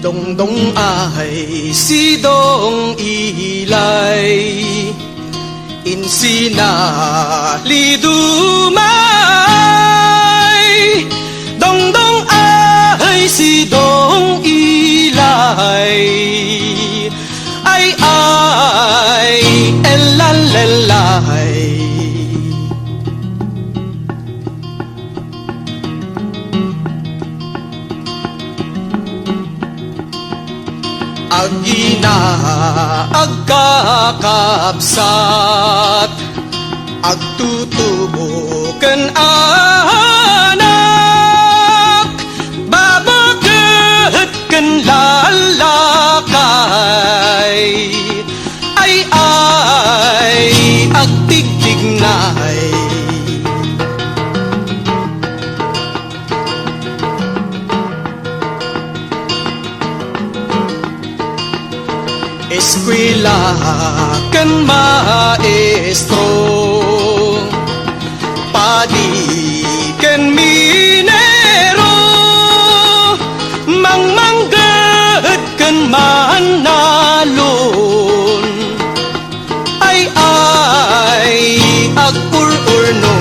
Dongdong ay si Dong Ilay, insina lidumay. Dongdong ay si Dong Ilay, ay elalelay. Agina agkakabsat, agtutubo ken anak, babaget ken lalakay, ay agtigtignay. Eskwela ken maestro, padi ken minero, mangmangged ken manalon, ay agpururno.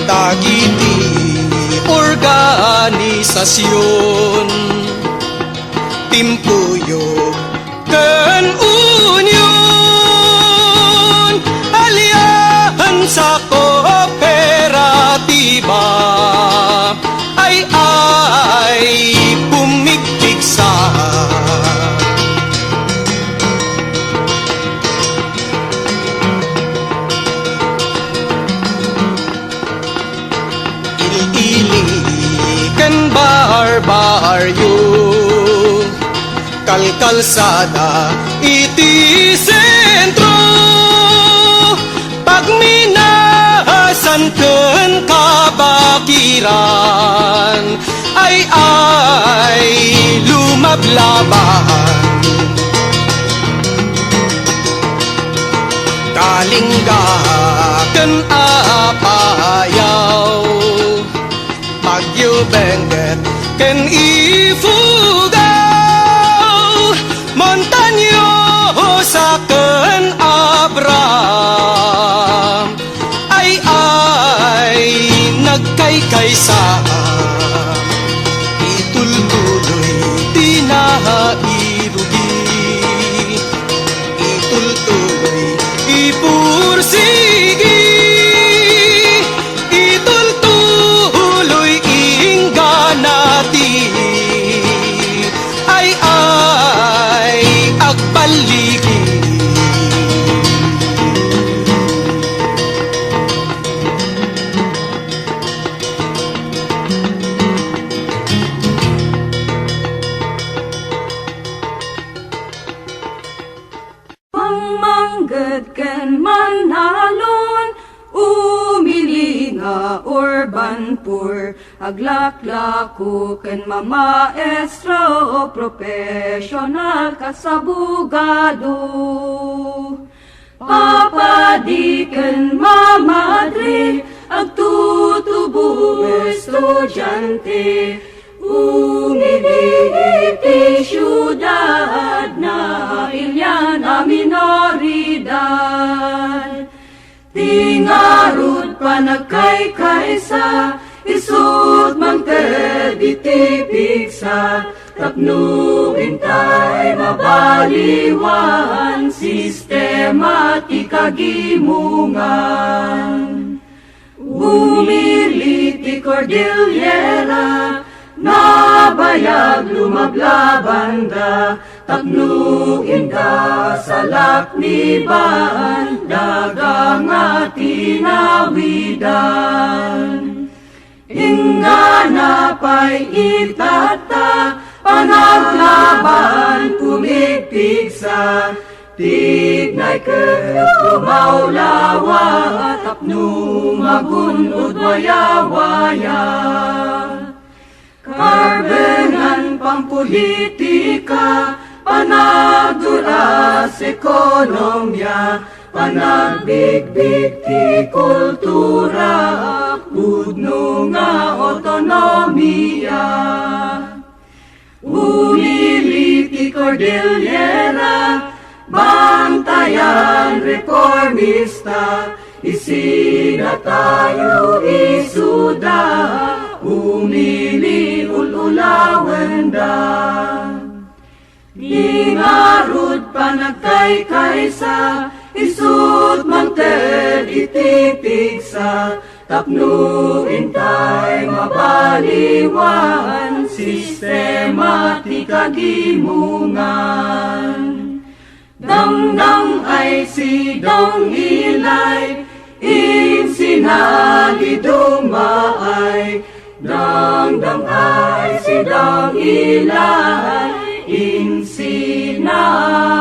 Dagiti organisasyon, timpuyog ken unyon, alyansa kooperatiba, ay pumigpigsa. Ken barbaryo, kalkalsada iti sentro, pagminasan ken kabakiran, ay lumablaban. Kalingga ken apayaw, Bagyo Benguet ken Ifugao, Montañosa ken Abram, ay nagkaykaysa, itultuloy tinairugi, itultuloy ipursigi, ay agbaligi. Mangmangged ken manalon, umili nga urban poor, aglaklako ken mamaestro, professional kasabugado. Papadi ken mamadre, agtutubo estudyante, umili iti syudad na ilyana minoridad. Tingarod pa nagkaykaysa, isut mangted iti pigsa, tapno hintay mabaliwan, sistema ti kagimungan. Bumili ti Cordillera, nabayag lumablabanda, tapno inda salak ni dagang tinawidan. Ingana pa'y itata, panaglaban pumigpigsa, tignay ket maulawa, tapno magunod waya-waya. Karbenan pampolitika, panagduras ekonomya, Panagbigbig ti kultura, pudno nga otonomiya. Umili ti Cordillera, bantayan reformista, isina tayo isuda, umili ululawenda. Di ngarud panagkaykaysa, isut manted itipigsa, tapno intay mabaliwan, sistema ti kagimungan. Dangdang ay si dong ilay, insinali dumaay. Dangdang ay si dong ilay, insinali